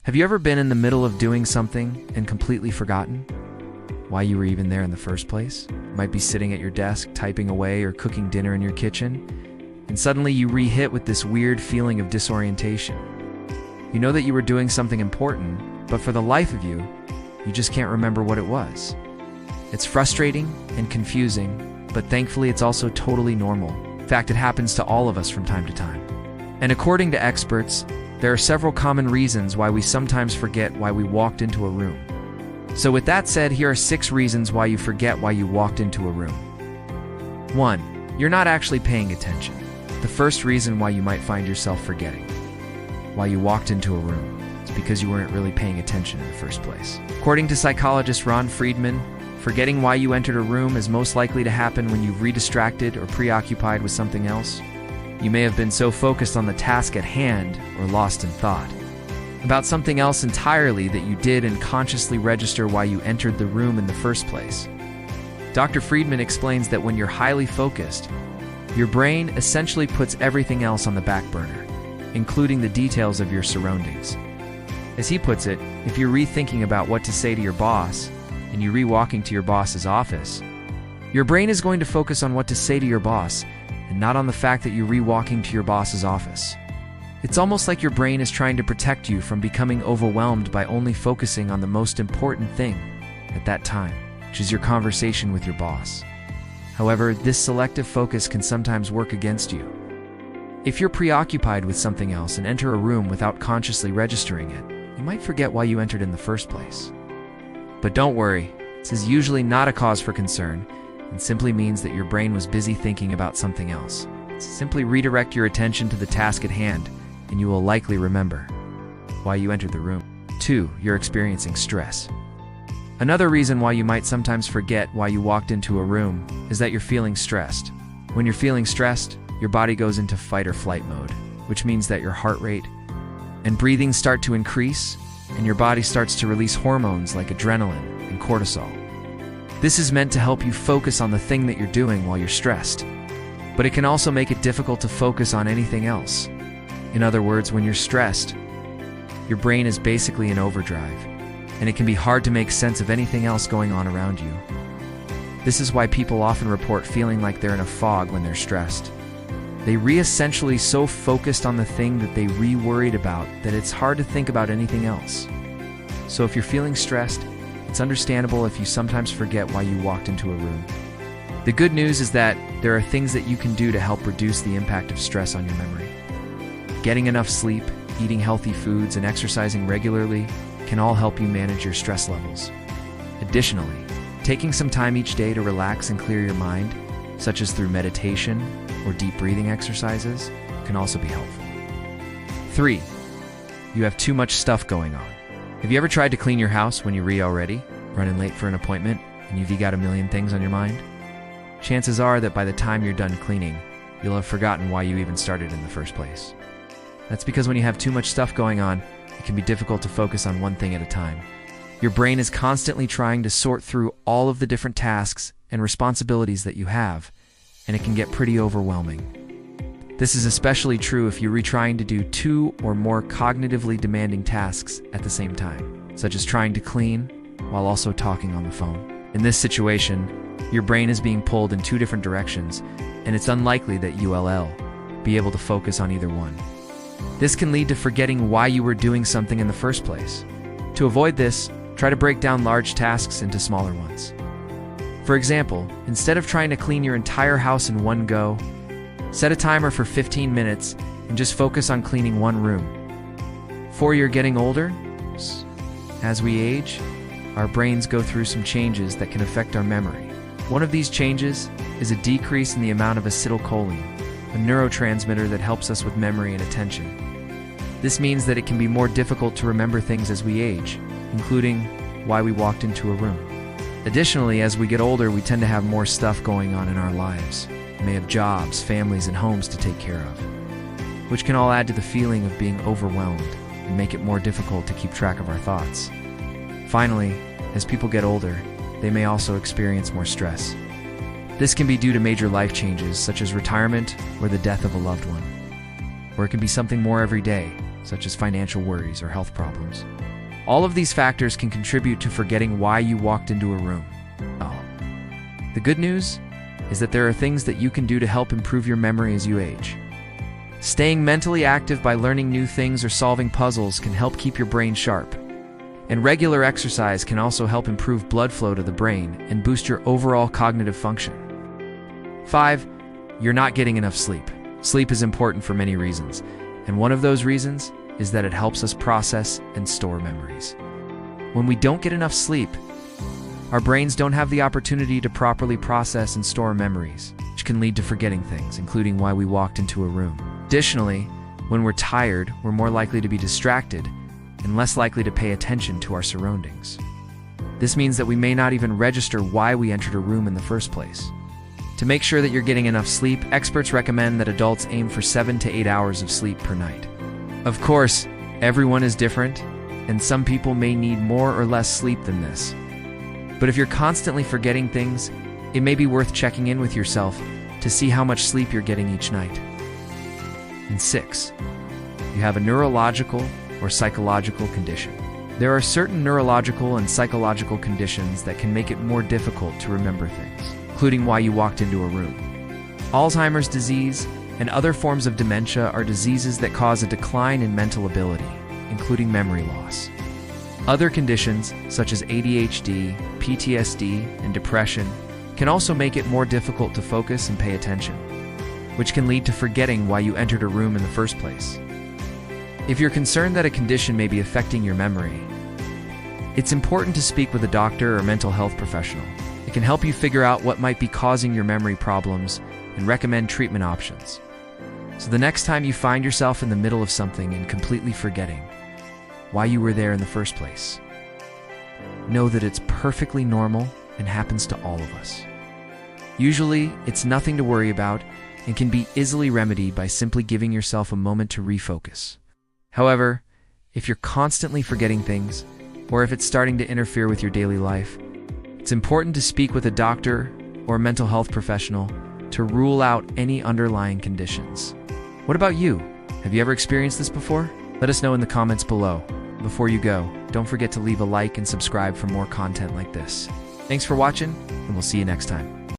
Have you ever been in the middle of doing something and completely forgotten why you were even there in the first place? You might be sitting at your desk, typing away or cooking dinner in your kitchen, and suddenly you re-hit with this weird feeling of disorientation. You know that you were doing something important, but for the life of you, you just can't remember what it was. It's frustrating and confusing, but thankfully it's also totally normal. In fact, it happens to all of us from time to time. And according to experts, there are several common reasons why we sometimes forget why we walked into a room. So with that said, here are 6 reasons why you forget why you walked into a room. 1. You're not actually paying attention. The first reason why you might find yourself forgetting why you walked into a room is because you weren't really paying attention in the first place. According to psychologist Ron Friedman, forgetting why you entered a room is most likely to happen when you've redistracted or preoccupied with something else. You may have been so focused on the task at hand or lost in thought about something else entirely that you didn't consciously register why you entered the room in the first place. Dr. Friedman explains that when you're highly focused, your brain essentially puts everything else on the back burner, including the details of your surroundings. As he puts it, if you're rethinking about what to say to your boss and you re-walking to your boss's office, your brain is going to focus on what to say to your boss and not on the fact that you're re-walking to your boss's office. It's almost like your brain is trying to protect you from becoming overwhelmed by only focusing on the most important thing at that time, which is your conversation with your boss. However, this selective focus can sometimes work against you. If you're preoccupied with something else and enter a room without consciously registering it, you might forget why you entered in the first place. But don't worry, this is usually not a cause for concern and simply means that your brain was busy thinking about something else. Simply redirect your attention to the task at hand, and you will likely remember why you entered the room. 2. You're experiencing stress. Another reason why you might sometimes forget why you walked into a room is that you're feeling stressed. When you're feeling stressed, your body goes into fight or flight mode, which means that your heart rate and breathing start to increase, and your body starts to release hormones like adrenaline and cortisol. This is meant to help you focus on the thing that you're doing while you're stressed, but it can also make it difficult to focus on anything else. In other words, when you're stressed, your brain is basically in overdrive, and it can be hard to make sense of anything else going on around you. This is why people often report feeling like they're in a fog when they're stressed. They essentially so focused on the thing that they worried about that it's hard to think about anything else. So if you're feeling stressed, it's understandable if you sometimes forget why you walked into a room. The good news is that there are things that you can do to help reduce the impact of stress on your memory. Getting enough sleep, eating healthy foods, and exercising regularly can all help you manage your stress levels. Additionally, taking some time each day to relax and clear your mind, such as through meditation or deep breathing exercises, can also be helpful. 3. You have too much stuff going on. Have you ever tried to clean your house when you're already running late for an appointment and you've got a million things on your mind? Chances are that by the time you're done cleaning, you'll have forgotten why you even started in the first place. That's because when you have too much stuff going on, it can be difficult to focus on one thing at a time. Your brain is constantly trying to sort through all of the different tasks and responsibilities that you have, and it can get pretty overwhelming. This is especially true if you're trying to do 2 or more cognitively demanding tasks at the same time, such as trying to clean while also talking on the phone. In this situation, your brain is being pulled in 2 different directions, and it's unlikely that you'll be able to focus on either one. This can lead to forgetting why you were doing something in the first place. To avoid this, try to break down large tasks into smaller ones. For example, instead of trying to clean your entire house in one go, set a timer for 15 minutes and just focus on cleaning one room. For you're getting older, as we age, our brains go through some changes that can affect our memory. One of these changes is a decrease in the amount of acetylcholine, a neurotransmitter that helps us with memory and attention. This means that it can be more difficult to remember things as we age, including why we walked into a room. Additionally, as we get older, we tend to have more stuff going on in our lives. We may have jobs, families, and homes to take care of, which can all add to the feeling of being overwhelmed and make it more difficult to keep track of our thoughts. Finally, as people get older, they may also experience more stress. This can be due to major life changes such as retirement or the death of a loved one. Or it can be something more everyday, such as financial worries or health problems. All of these factors can contribute to forgetting why you walked into a room. The good news is that there are things that you can do to help improve your memory as you age. Staying mentally active by learning new things or solving puzzles can help keep your brain sharp. And regular exercise can also help improve blood flow to the brain and boost your overall cognitive function. 5. You're not getting enough sleep. Sleep is important for many reasons, and one of those reasons is that it helps us process and store memories. When we don't get enough sleep, our brains don't have the opportunity to properly process and store memories, which can lead to forgetting things, including why we walked into a room. Additionally, when we're tired, we're more likely to be distracted and less likely to pay attention to our surroundings. This means that we may not even register why we entered a room in the first place. To make sure that you're getting enough sleep, experts recommend that adults aim for 7 to 8 hours of sleep per night. Of course, everyone is different, and some people may need more or less sleep than this. But if you're constantly forgetting things, it may be worth checking in with yourself to see how much sleep you're getting each night. And 6, you have a neurological or psychological condition. There are certain neurological and psychological conditions that can make it more difficult to remember things, including why you walked into a room. Alzheimer's disease and other forms of dementia are diseases that cause a decline in mental ability, including memory loss. Other conditions, such as ADHD, PTSD, and depression, can also make it more difficult to focus and pay attention, which can lead to forgetting why you entered a room in the first place. If you're concerned that a condition may be affecting your memory, it's important to speak with a doctor or mental health professional. It can help you figure out what might be causing your memory problems and recommend treatment options. So the next time you find yourself in the middle of something and completely forgetting why you were there in the first place, know that it's perfectly normal and happens to all of us. Usually, it's nothing to worry about and can be easily remedied by simply giving yourself a moment to refocus. However, if you're constantly forgetting things, or if it's starting to interfere with your daily life, it's important to speak with a doctor or mental health professional to rule out any underlying conditions. What about you? Have you ever experienced this before? Let us know in the comments below. Before you go, don't forget to leave a like and subscribe for more content like this. Thanks for watching, and we'll see you next time.